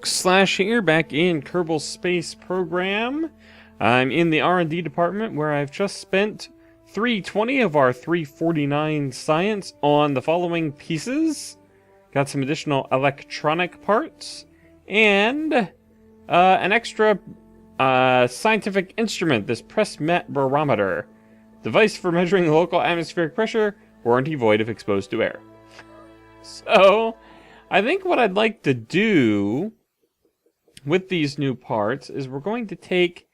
folks, Slash here, back in Kerbal Space Program. I'm in the R&D department where I've just spent 320 of our 349 science on the following pieces. Got some additional electronic parts, and an extra scientific instrument, this press mat barometer. Device for measuring the local atmospheric pressure, warranty void if exposed to air. So, I think what I'd like to do with these new parts is we're going to take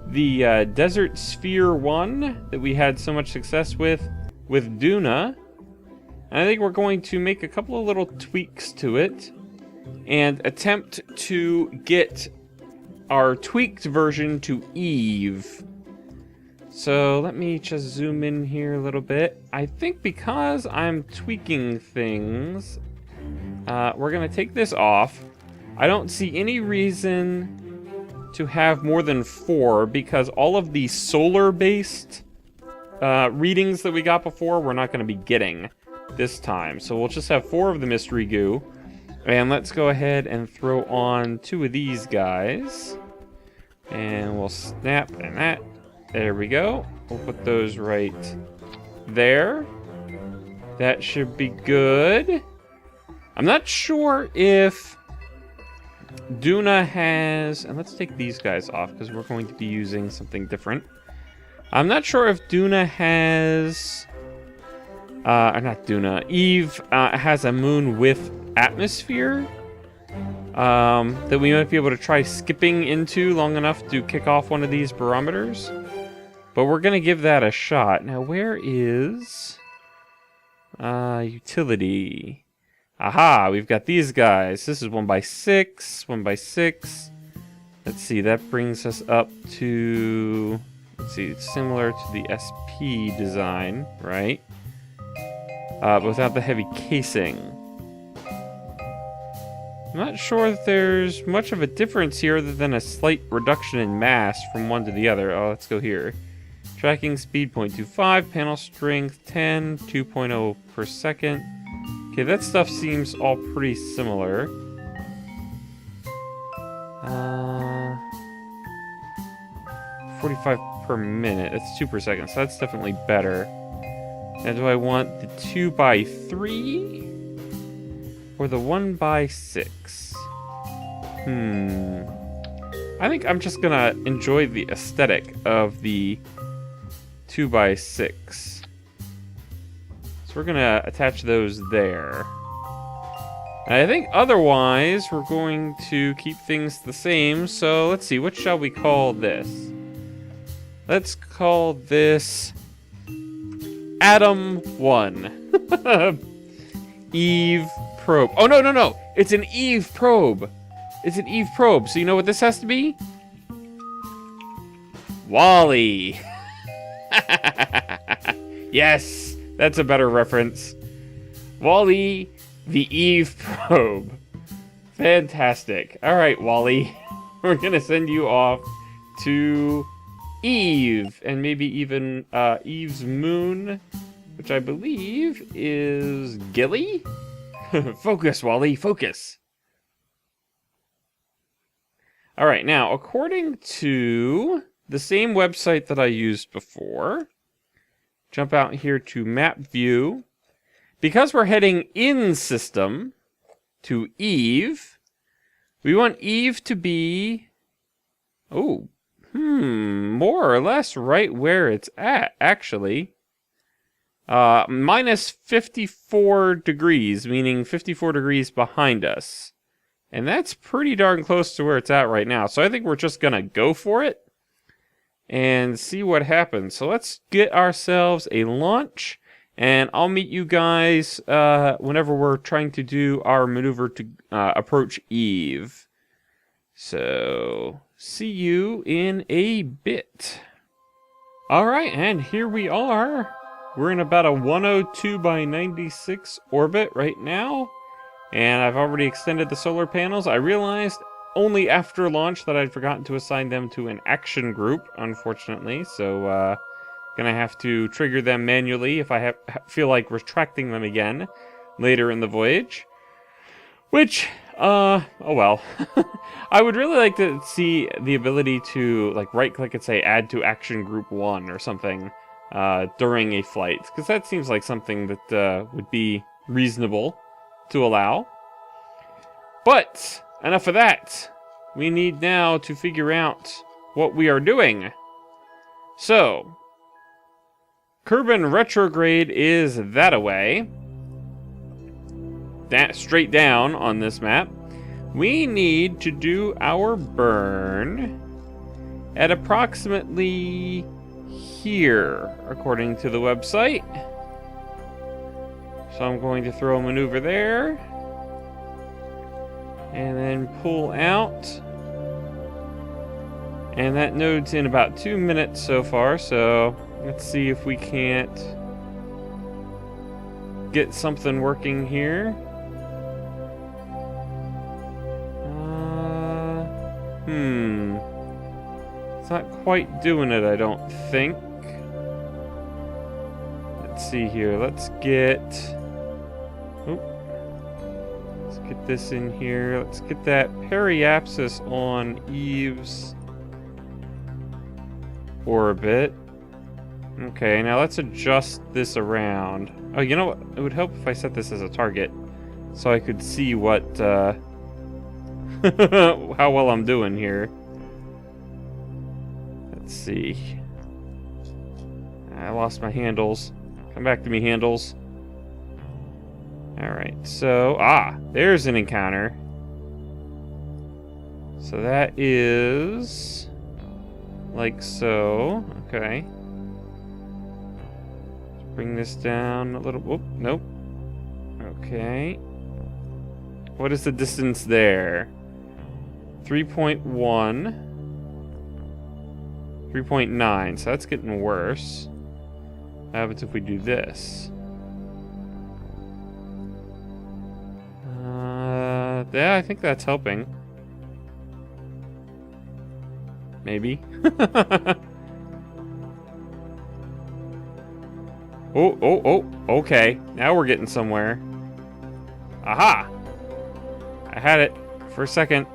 the Desert Sphere 1 that we had so much success with Duna, and I think we're going to make a couple of little tweaks to it and attempt to get our tweaked version to Eve. So let me just zoom in here a little bit. I think because I'm tweaking things, we're going to take this off. I don't see any reason to have more than 4 because all of the solar-based readings that we got before we're not going to be getting this time. So we'll just have 4 of the mystery goo. And let's go ahead and throw on 2 of these guys. And we'll snap and that. There we go. We'll put those right there. That should be good. I'm not sure if Duna has... And let's take these guys off because we're going to be using something different. I'm not sure if Duna has... or not Duna. Eve has a moon with atmosphere that we might be able to try skipping into long enough to kick off one of these barometers. But we're going to give that a shot. Now, where is utility? Aha, we've got these guys. This is 1x6, 1x6. Let's see, that brings us up to... Let's see, it's similar to the SP design, right? But without the heavy casing. I'm not sure that there's much of a difference here other than a slight reduction in mass from one to the other. Oh, let's go here. Tracking speed 0.25, panel strength 10, 2.0 per second. Okay, that stuff seems all pretty similar. 45 per minute, that's 2 per second, so that's definitely better. Now, do I want the 2x3 or the 1x6? I think I'm just gonna enjoy the aesthetic of the 2x6. So we're gonna attach those there. And I think otherwise we're going to keep things the same. So let's see, what shall we call this? Let's call this Atom 1. Eve probe. Oh, no. It's an Eve probe. It's an Eve probe. So you know what this has to be? Wally. Yes, that's a better reference. Wally, the Eve probe. Fantastic. All right, Wally. We're going to send you off to Eve, and maybe even Eve's moon, which I believe is Gilly? Focus, Wally, focus. All right, now, according to the same website that I used before, jump out here to map view. Because we're heading in system to Eve, we want Eve to be, more or less right where it's at, actually. Minus 54 degrees, meaning 54 degrees behind us. And that's pretty darn close to where it's at right now. So I think we're just going to go for it and see what happens. So let's get ourselves a launch, and I'll meet you guys whenever we're trying to do our maneuver to approach Eve. So, see you in a bit. Alright, and here we are. We're in about a 102 by 96 orbit right now. And I've already extended the solar panels. I realized only after launch that I'd forgotten to assign them to an action group, unfortunately. So, gonna have to trigger them manually if I feel like retracting them again later in the voyage. Which, oh well. I would really like to see the ability to, like, right-click and say Add to Action Group 1 or something during a flight. Because that seems like something that would be reasonable to allow. But, enough of that. We need now to figure out what we are doing. So, Kerbal retrograde is that-a-way. That straight down on this map. We need to do our burn at approximately here, according to the website. So I'm going to throw a maneuver there. And then pull out. And that node's in about 2 minutes so far, so let's see if we can't get something working here. It's not quite doing it, I don't think. Let's see here. Let's get this in here. Let's get that periapsis on Eve's orbit. Okay, now let's adjust this around. Oh, you know what? It would help if I set this as a target, so I could see what, how well I'm doing here. Let's see. I lost my handles. Come back to me, handles. Alright, so... there's an encounter. So that is... like so. Okay. Let's bring this down a little... Whoop, nope. Okay. What is the distance there? 3.1. 3.9, so that's getting worse. What happens if we do this? Yeah, I think that's helping. Maybe. Oh, okay. Now we're getting somewhere. Aha! I had it for a second.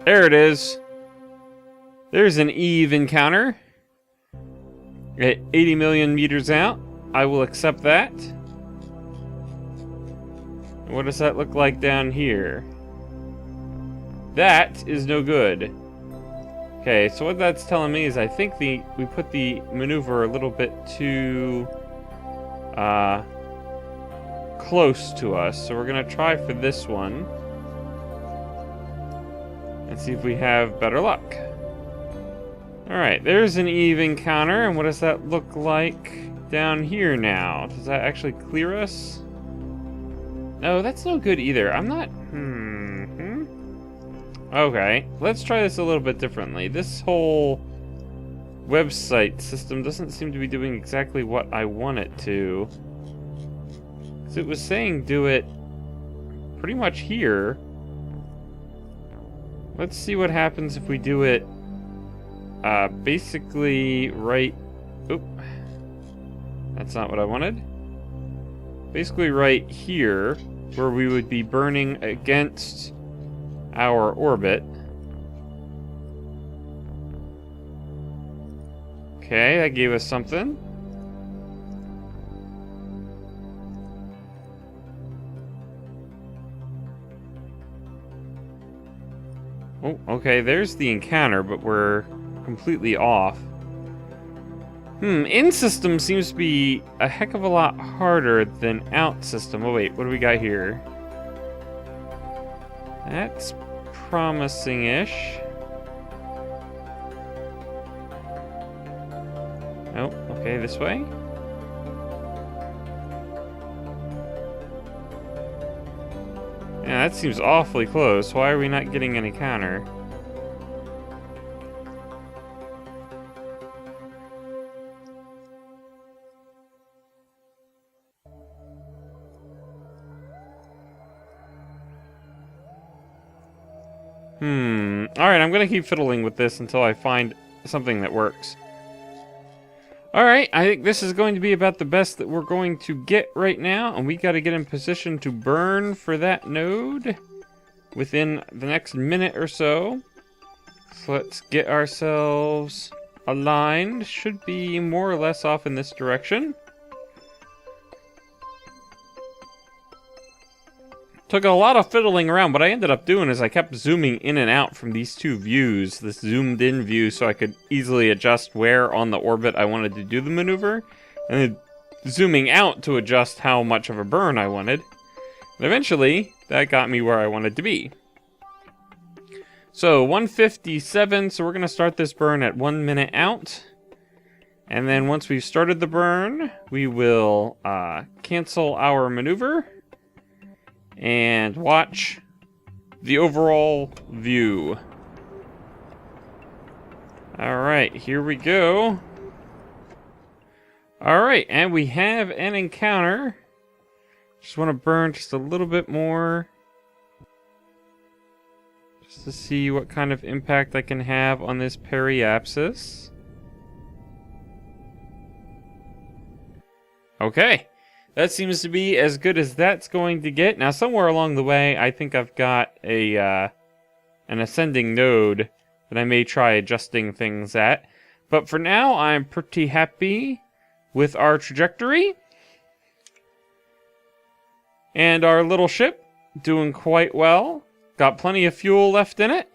There it is. There's an Eve encounter. At 80 million meters out. I will accept that. What does that look like down here? That is no good. Okay, so what that's telling me is I think we put the maneuver a little bit too close to us. So we're gonna try for this one and see if we have better luck. Alright, there's an Eve encounter, and what does that look like down here now? Does that actually clear us? No, that's no good either. I'm not... Okay, let's try this a little bit differently. This whole website system doesn't seem to be doing exactly what I want it to. Because it was saying do it pretty much here. Let's see what happens if we do it basically right... Oop. That's not what I wanted. Basically right here, where we would be burning against our orbit. Okay, that gave us something. Oh, okay, there's the encounter, but we're completely off. In-system seems to be a heck of a lot harder than out-system. Oh wait, what do we got here? That's promising-ish. Oh, okay, this way. Yeah, that seems awfully close. Why are we not getting any counter? Alright, I'm gonna keep fiddling with this until I find something that works. Alright, I think this is going to be about the best that we're going to get right now, and we got to get in position to burn for that node within the next minute or so. So let's get ourselves aligned. Should be more or less off in this direction. Took a lot of fiddling around. What I ended up doing is I kept zooming in and out from these two views, this zoomed in view, so I could easily adjust where on the orbit I wanted to do the maneuver, and then zooming out to adjust how much of a burn I wanted. And eventually, that got me where I wanted to be. So 157, so we're going to start this burn at 1 minute out. And then once we've started the burn, we will cancel our maneuver and watch the overall view. Alright, here we go. Alright, and we have an encounter. Just want to burn just a little bit more, just to see what kind of impact I can have on this periapsis. Okay. That seems to be as good as that's going to get. Now, somewhere along the way, I think I've got a an ascending node that I may try adjusting things at. But for now, I'm pretty happy with our trajectory. And our little ship doing quite well. Got plenty of fuel left in it.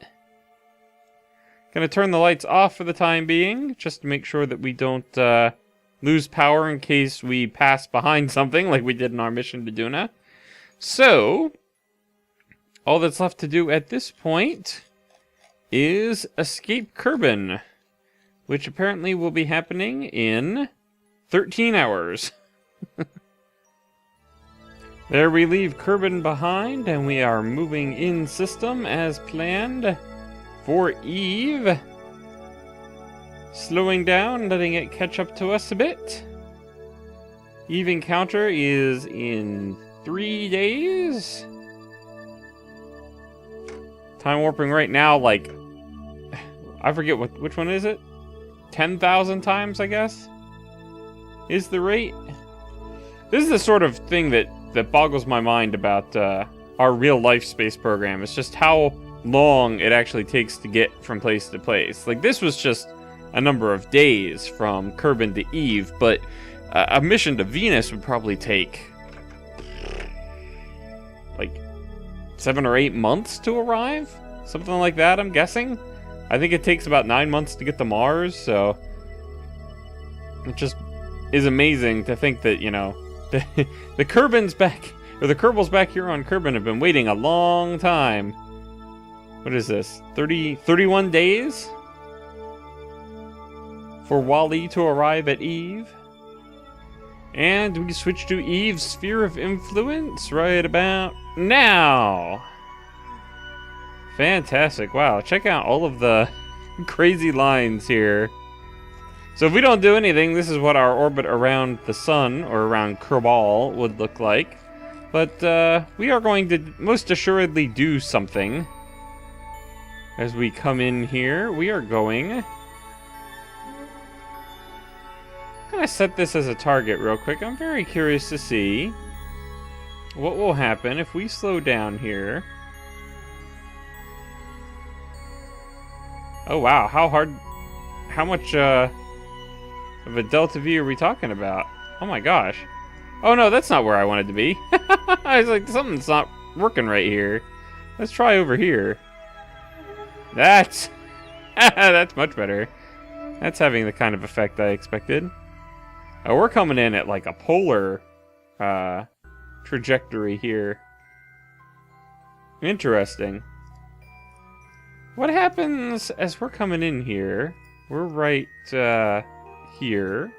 Gonna turn the lights off for the time being, just to make sure that we don't lose power in case we pass behind something like we did in our mission to Duna. So, all that's left to do at this point is escape Kerbal, which apparently will be happening in 13 hours. There we leave Kerbal behind, and we are moving in system as planned for Eve. Slowing down, letting it catch up to us a bit. Eve encounter is in 3 days. Time warping right now, like, I forget which one is it? 10,000 times, I guess, is the rate. This is the sort of thing that boggles my mind about our real-life space program. It's just how long it actually takes to get from place to place. Like, this was just a number of days from Kerbal to Eve, but a mission to Venus would probably take like 7 or 8 months to arrive, something like that, I'm guessing. I think it takes about 9 months to get to Mars, so it just is amazing to think that, you know, the Kerbals back here on Kerbal have been waiting a long time. What is this? 31 days? For Wally to arrive at Eve. And we switch to Eve's sphere of influence right about now. Fantastic. Wow, check out all of the crazy lines here. So if we don't do anything, this is what our orbit around the sun, or around Kerbal, would look like. But we are going to most assuredly do something. As we come in here, we are going... I'm going to set this as a target real quick. I'm very curious to see what will happen if we slow down here. Oh wow, how much of a delta V are we talking about? Oh my gosh. Oh no, that's not where I wanted to be. I was like, something's not working right here. Let's try over here. That's much better. That's having the kind of effect I expected. Oh, we're coming in at like a polar trajectory here. Interesting. What happens as we're coming in here? We're right here.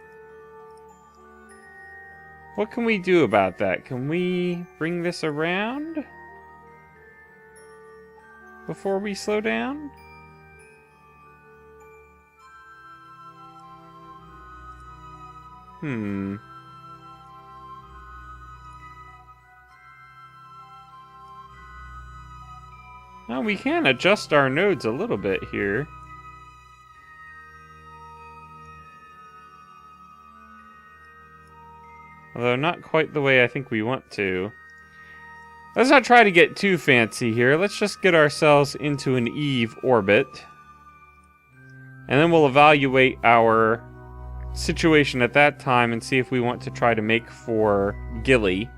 What can we do about that? Can we bring this around before we slow down? Well, we can adjust our nodes a little bit here. Although not quite the way I think we want to. Let's not try to get too fancy here. Let's just get ourselves into an Eve orbit. And then we'll evaluate our situation at that time and see if we want to try to make for Gilly.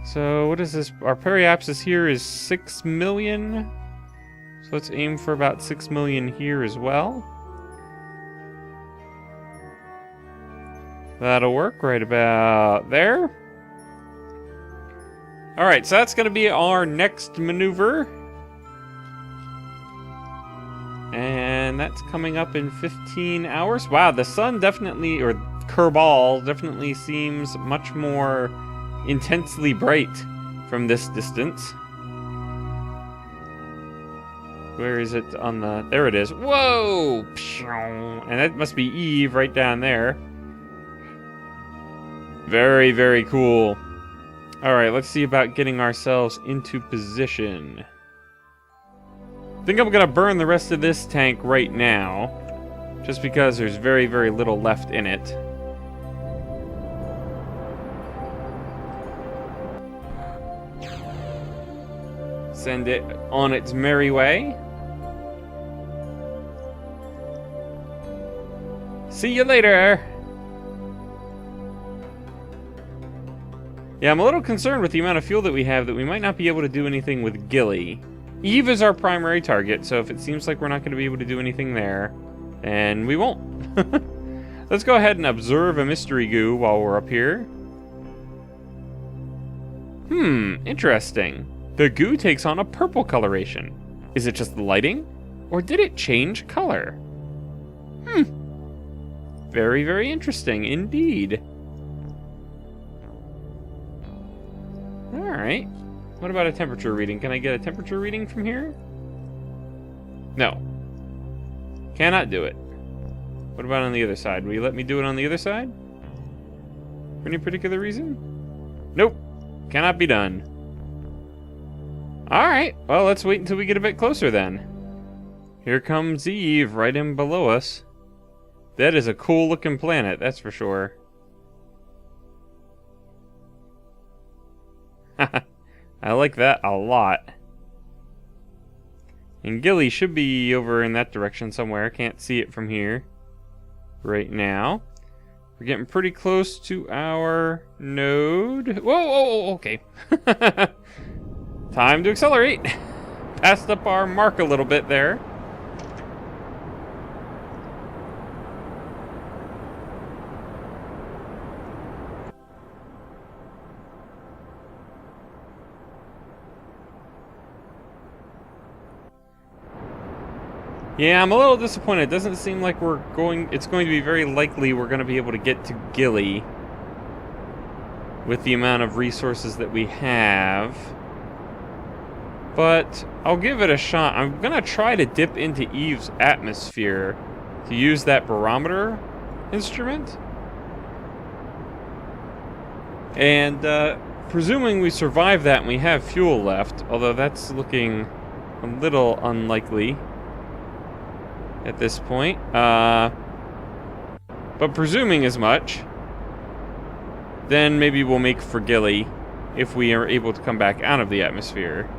So what is this? Our periapsis here is 6 million. So let's aim for about 6 million here as well. That'll work right about there. Alright, so that's going to be our next maneuver. And that's coming up in 15 hours. Wow, the sun definitely, or Kerbal, definitely seems much more intensely bright from this distance. Where is it on the... There it is. Whoa! And that must be Eve right down there. Very, very cool. Alright, let's see about getting ourselves into position. I think I'm gonna burn the rest of this tank right now, just because there's very, very little left in it. Send it on its merry way. See you later! Yeah, I'm a little concerned with the amount of fuel that we have that we might not be able to do anything with Gilly. Eve is our primary target, so if it seems like we're not going to be able to do anything there, then we won't. Let's go ahead and observe a mystery goo while we're up here. Interesting. The goo takes on a purple coloration. Is it just the lighting? Or did it change color? Very, very interesting indeed. Alright. What about a temperature reading? Can I get a temperature reading from here? No. Cannot do it. What about on the other side? Will you let me do it on the other side? For any particular reason? Nope. Cannot be done. Alright. Well, let's wait until we get a bit closer then. Here comes Eve right in below us. That is a cool looking planet, that's for sure. I like that a lot. And Gilly should be over in that direction somewhere. Can't see it from here right now. We're getting pretty close to our node. Whoa, okay. Time to accelerate. Passed up our mark a little bit there. Yeah, I'm a little disappointed. It doesn't seem like it's going to be very likely we're going to be able to get to Gilly with the amount of resources that we have. But I'll give it a shot. I'm going to try to dip into Eve's atmosphere to use that barometer instrument. And presuming we survive that and we have fuel left, although that's looking a little unlikely at this point. But presuming as much, then maybe we'll make for Gilly if we are able to come back out of the atmosphere.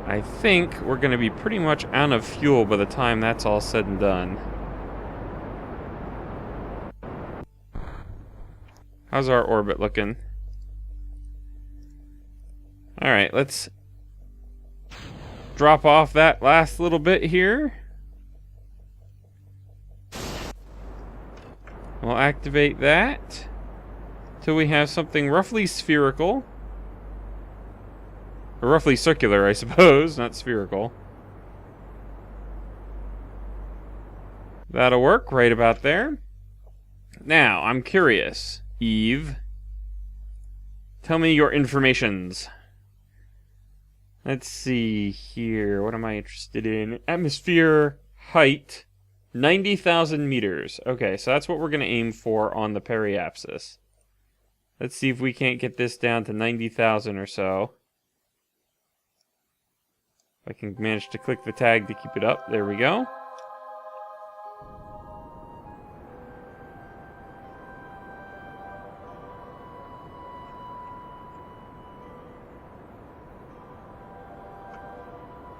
I think we're going to be pretty much out of fuel by the time that's all said and done. How's our orbit looking? Alright, let's drop off that last little bit here. We'll activate that till we have something roughly spherical. Or roughly circular, I suppose, not spherical. That'll work right about there. Now, I'm curious, Eve. Tell me your informations. Let's see here. What am I interested in? Atmosphere height, 90,000 meters. Okay, so that's what we're going to aim for on the periapsis. Let's see if we can't get this down to 90,000 or so. If I can manage to click the tag to keep it up. There we go.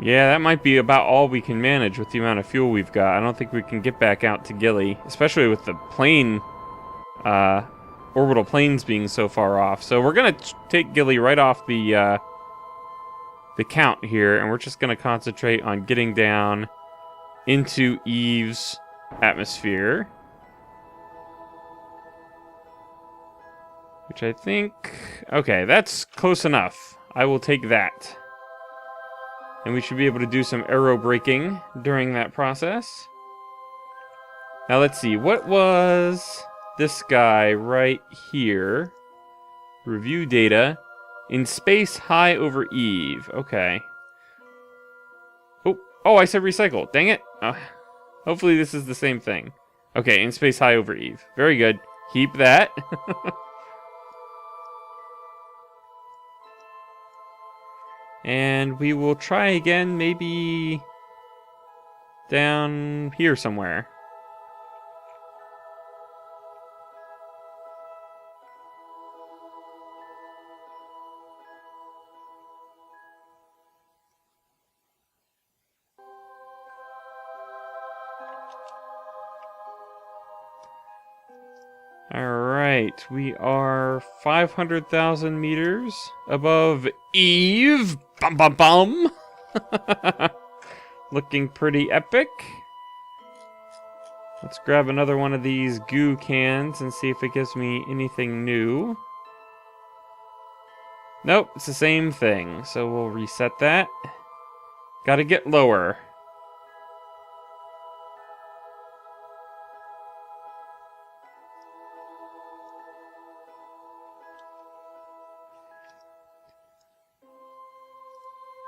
Yeah, that might be about all we can manage with the amount of fuel we've got. I don't think we can get back out to Gilly, especially with the plane, orbital planes being so far off. So we're gonna take Gilly right off the count here, and we're just gonna concentrate on getting down into Eve's atmosphere. Which I think... Okay, that's close enough. I will take that. And we should be able to do some aero braking during that process. Now let's see, what was this guy right here? Review data. In space high over Eve. Okay. Oh, I said recycle. Dang it. Hopefully this is the same thing. Okay, in space high over Eve. Very good. Keep that. And we will try again, maybe down here somewhere. Alright, we are 500,000 meters above Eve. Bum bum bum. Looking pretty epic. Let's grab another one of these goo cans and see if it gives me anything new. Nope, it's the same thing. So we'll reset that. Gotta get lower.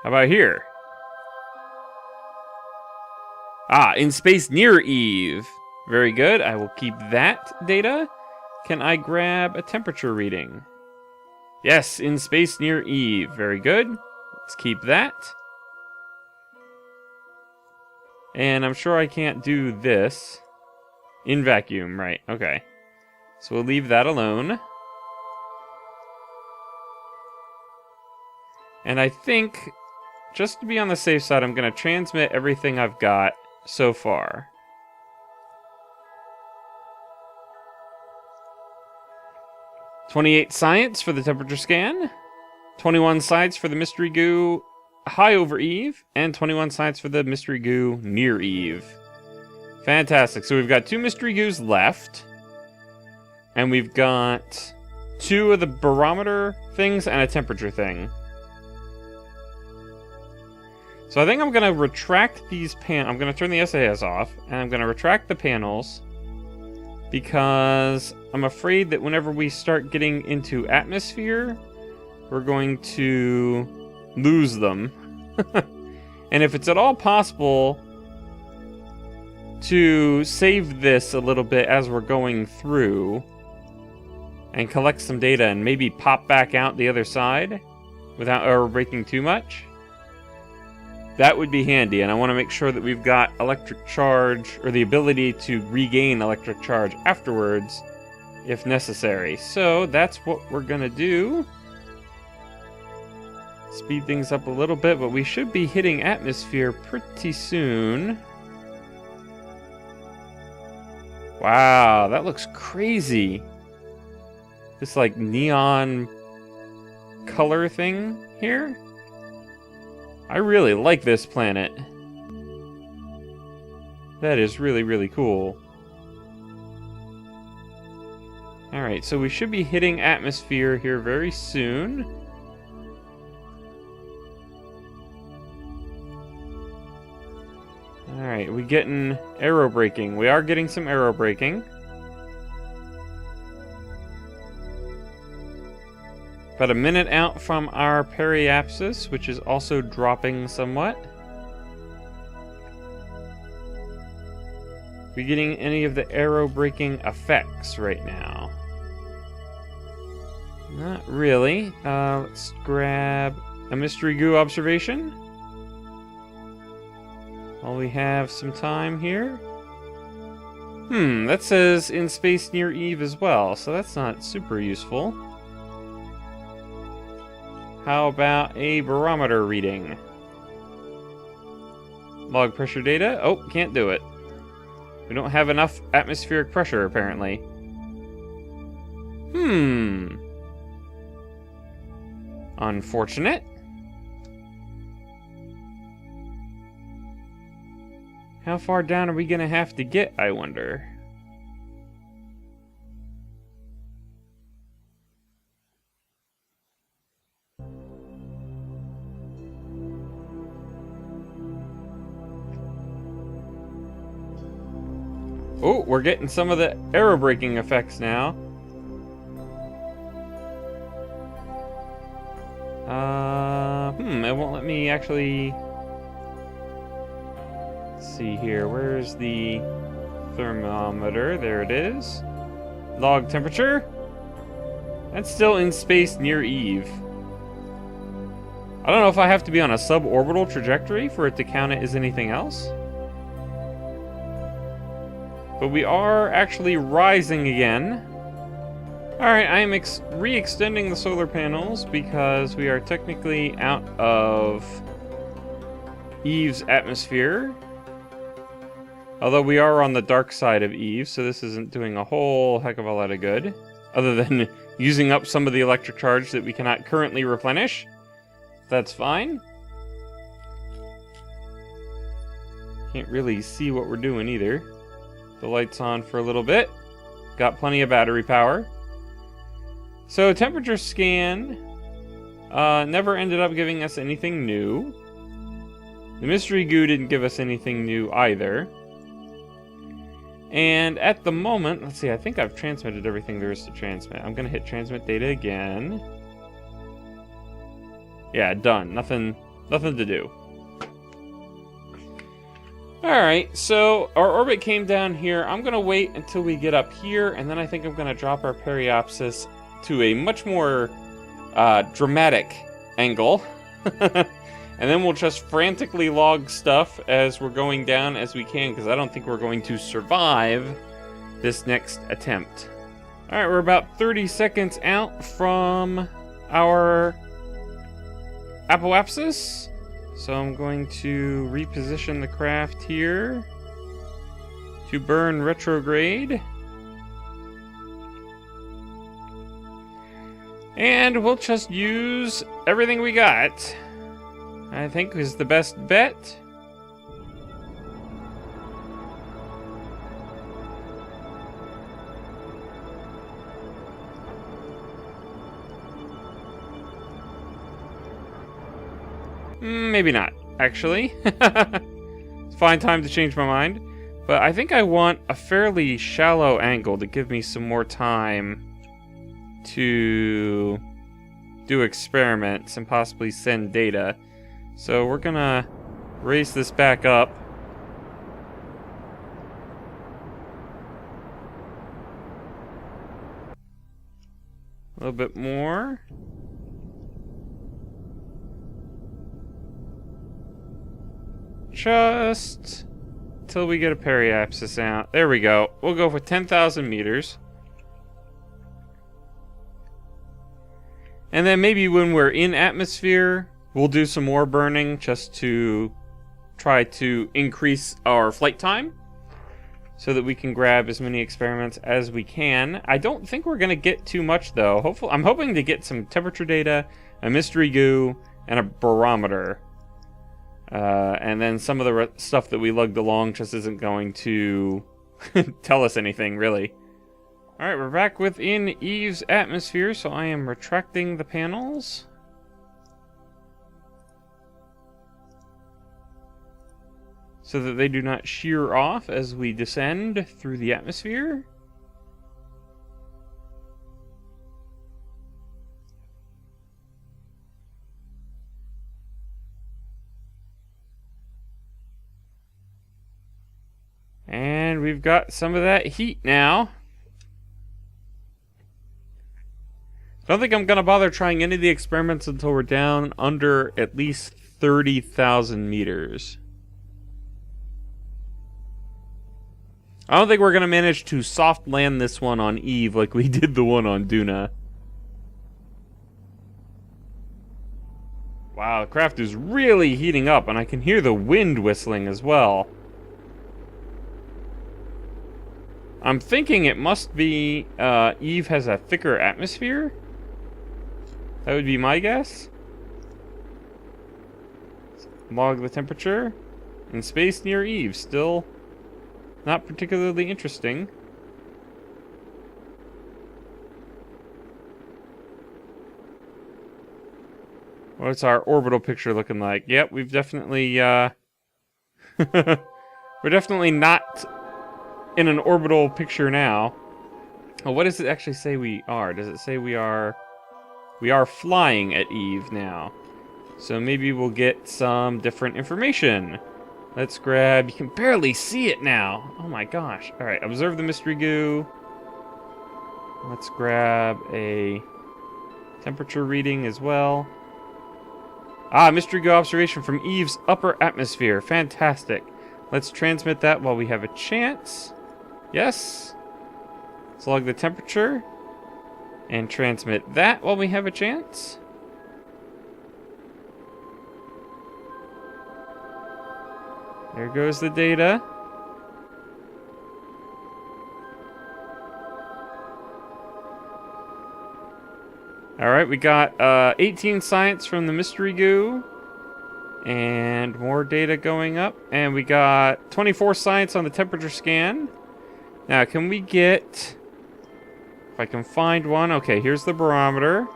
How about here? In space near Eve. Very good. I will keep that data. Can I grab a temperature reading? Yes, in space near Eve. Very good. Let's keep that. And I'm sure I can't do this. In vacuum, right. Okay. So we'll leave that alone. And I think... just to be on the safe side, I'm going to transmit everything I've got so far. "28 science for the temperature scan, 21 science for the mystery goo high over Eve, and 21 science for the mystery goo near Eve." Fantastic. So we've got 2 mystery goos left, and we've got 2 of the barometer things and a temperature thing. So I think I'm going to retract these I'm going to turn the SAS off, and I'm going to retract the panels, because I'm afraid that whenever we start getting into atmosphere, we're going to lose them. And if it's at all possible to save this a little bit as we're going through, and collect some data and maybe pop back out the other side without breaking too much, that would be handy, and I want to make sure that we've got electric charge, or the ability to regain electric charge afterwards, if necessary. So that's what we're going to do. Speed things up a little bit, but we should be hitting atmosphere pretty soon. Wow, that looks crazy. This like neon color thing here. I really like this planet. That is really, really cool. Alright, so we should be hitting atmosphere here very soon. Alright, we getting aero braking. We are getting some aero braking. About a minute out from our periapsis, which is also dropping somewhat. We getting any of the aero braking effects right now? Not really. Let's grab a mystery goo observation while we have some time here. That says in space near Eve as well, so that's not super useful. How about a barometer reading? Log pressure data. Oh, can't do it. We don't have enough atmospheric pressure, apparently. Unfortunate. How far down are we gonna have to get, I wonder? Oh, we're getting some of the aerobraking effects now. It won't let me actually... Let's see here, where's the thermometer? There it is. Log temperature. That's still in space near Eve. I don't know if I have to be on a suborbital trajectory for it to count it as anything else. But we are actually rising again. Alright, I am re-extending the solar panels because we are technically out of Eve's atmosphere. Although we are on the dark side of Eve, so this isn't doing a whole heck of a lot of good. Other than using up some of the electric charge that we cannot currently replenish. That's fine. Can't really see what we're doing either. The light's on for a little bit. Got plenty of battery power. So temperature scan never ended up giving us anything new. The mystery goo didn't give us anything new either. And at the moment, let's see, I think I've transmitted everything there is to transmit. I'm gonna hit transmit data again. Yeah, done. Nothing to do. Alright, so our orbit came down here. I'm going to wait until we get up here, and then I think I'm going to drop our periapsis to a much more dramatic angle. And then we'll just frantically log stuff as we're going down as we can, because I don't think we're going to survive this next attempt. Alright, we're about 30 seconds out from our apoapsis. So I'm going to reposition the craft here to burn retrograde. And we'll just use everything we got. I think is the best bet. Maybe not, actually. It's fine time to change my mind. But I think I want a fairly shallow angle to give me some more time to do experiments and possibly send data. So we're gonna raise this back up. A little bit more. Just till we get a periapsis out. There we go. We'll go for 10,000 meters. And then maybe when we're in atmosphere, we'll do some more burning just to try to increase our flight time so that we can grab as many experiments as we can. I don't think we're going to get too much, though. Hopefully, I'm hoping to get some temperature data, a mystery goo, and a barometer. And then some of the stuff that we lugged along just isn't going to tell us anything, really. Alright, we're back within Eve's atmosphere, so I am retracting the panels. So that they do not shear off as we descend through the atmosphere. And we've got some of that heat now. I don't think I'm going to bother trying any of the experiments until we're down under at least 30,000 meters. I don't think we're going to manage to soft land this one on Eve like we did the one on Duna. Wow, the craft is really heating up, and I can hear the wind whistling as well. I'm thinking it must be Eve has a thicker atmosphere. That would be my guess. Log the temperature. In space near Eve, still not particularly interesting. What's our orbital picture looking like? Yep, we've definitely we're definitely not in an orbital picture now. Oh, what does it actually say we are? Does it say we are flying at Eve now? So maybe we'll get some different information. Let's grab, you can barely see it now. Oh my gosh. All right, observe the mystery goo. Let's grab a temperature reading as well. Ah, mystery goo observation from Eve's upper atmosphere. Fantastic. Let's transmit that while we have a chance. Yes. Let's log the temperature and transmit that while we have a chance. There goes the data. Alright, we got 18 science from the mystery goo. And more data going up. And we got 24 science on the temperature scan. Now, can we get... If I can find one. Okay, here's the barometer.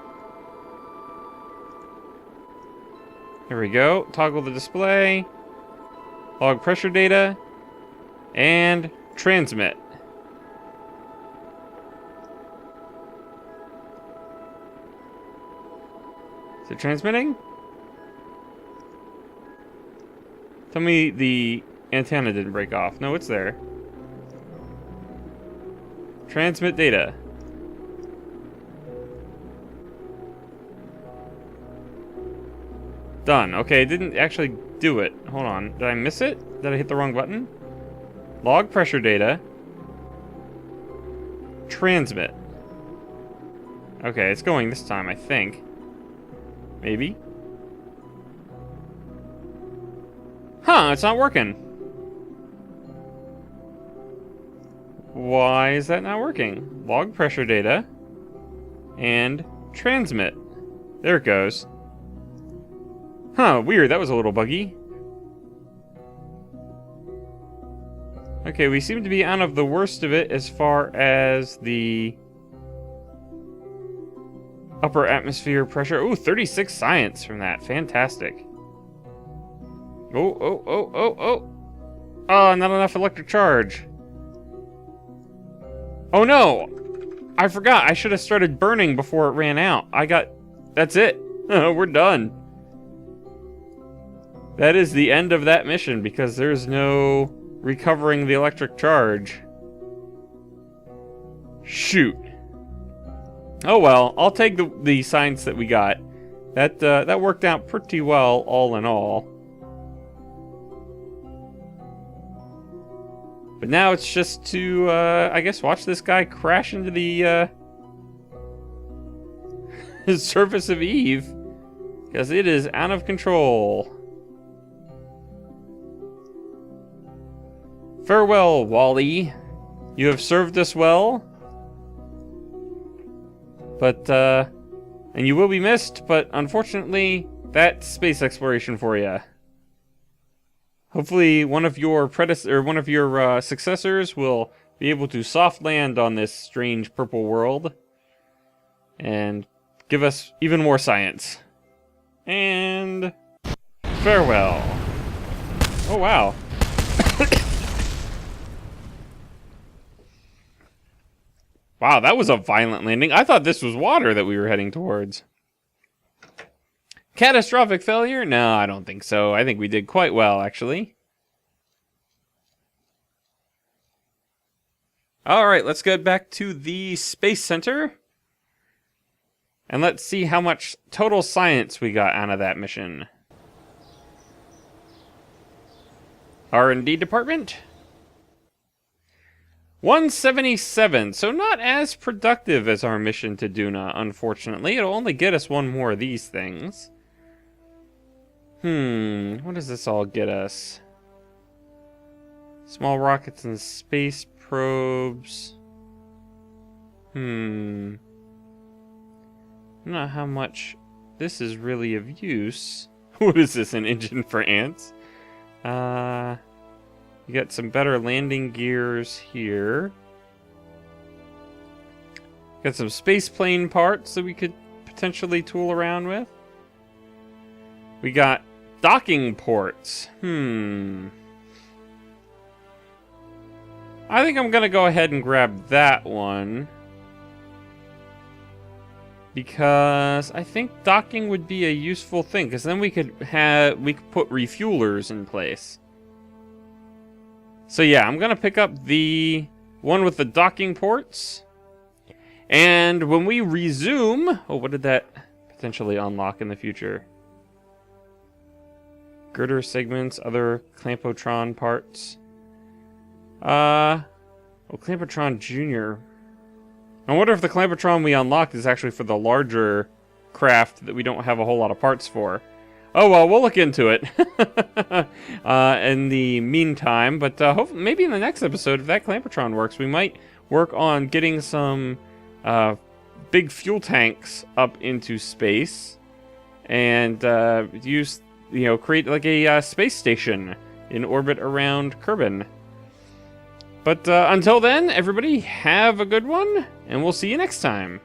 There we go. Toggle the display. Log pressure data. And transmit. Is it transmitting? Tell me the antenna didn't break off. No, it's there. Transmit data. Done. Okay, it didn't actually do it. Hold on. Did I miss it? Did I hit the wrong button? Log pressure data. Transmit. Okay, it's going this time, I think. Maybe. Huh, it's not working. Why is that not working? Log pressure data. And transmit. There it goes. Huh, weird, that was a little buggy. Okay, we seem to be out of the worst of it as far as the upper atmosphere pressure. Ooh, 36 science from that. Fantastic. Oh, not enough electric charge. Oh no! I forgot, I should have started burning before it ran out. That's it. We're done. That is the end of that mission because there's no recovering the electric charge. Shoot. Oh well, I'll take the science that we got. That worked out pretty well, all in all. But now it's just to, I guess, watch this guy crash into the surface of Eve, because it is out of control. Farewell, Wally. You have served us well. But, and you will be missed, but unfortunately, that's space exploration for you. Hopefully one of your successors will be able to soft land on this strange purple world and give us even more science. And farewell. Oh wow. Wow, that was a violent landing. I thought this was water that we were heading towards. Catastrophic failure? No, I don't think so. I think we did quite well, actually. Alright, let's get back to the Space Center. And let's see how much total science we got out of that mission. R&D department? 177, so not as productive as our mission to Duna, unfortunately. It'll only get us one more of these things. What does this all get us? Small rockets and space probes. I don't know how much this is really of use. What is this, an engine for ants? You got some better landing gears here. Got some space plane parts that we could potentially tool around with. We got docking ports. I think I'm gonna go ahead and grab that one, because I think docking would be a useful thing, because then we could put refuelers in place. So yeah, I'm gonna pick up the one with the docking ports, and when we resume, what did that potentially unlock in the future? Girder segments, other Clampotron parts. Clampotron Jr. I wonder if the Clampotron we unlocked is actually for the larger craft that we don't have a whole lot of parts for. Oh well, we'll look into it in the meantime. But hopefully, maybe in the next episode, if that Clampotron works, we might work on getting some big fuel tanks up into space and create like a space station in orbit around Kerbal. But until then, everybody have a good one, and we'll see you next time.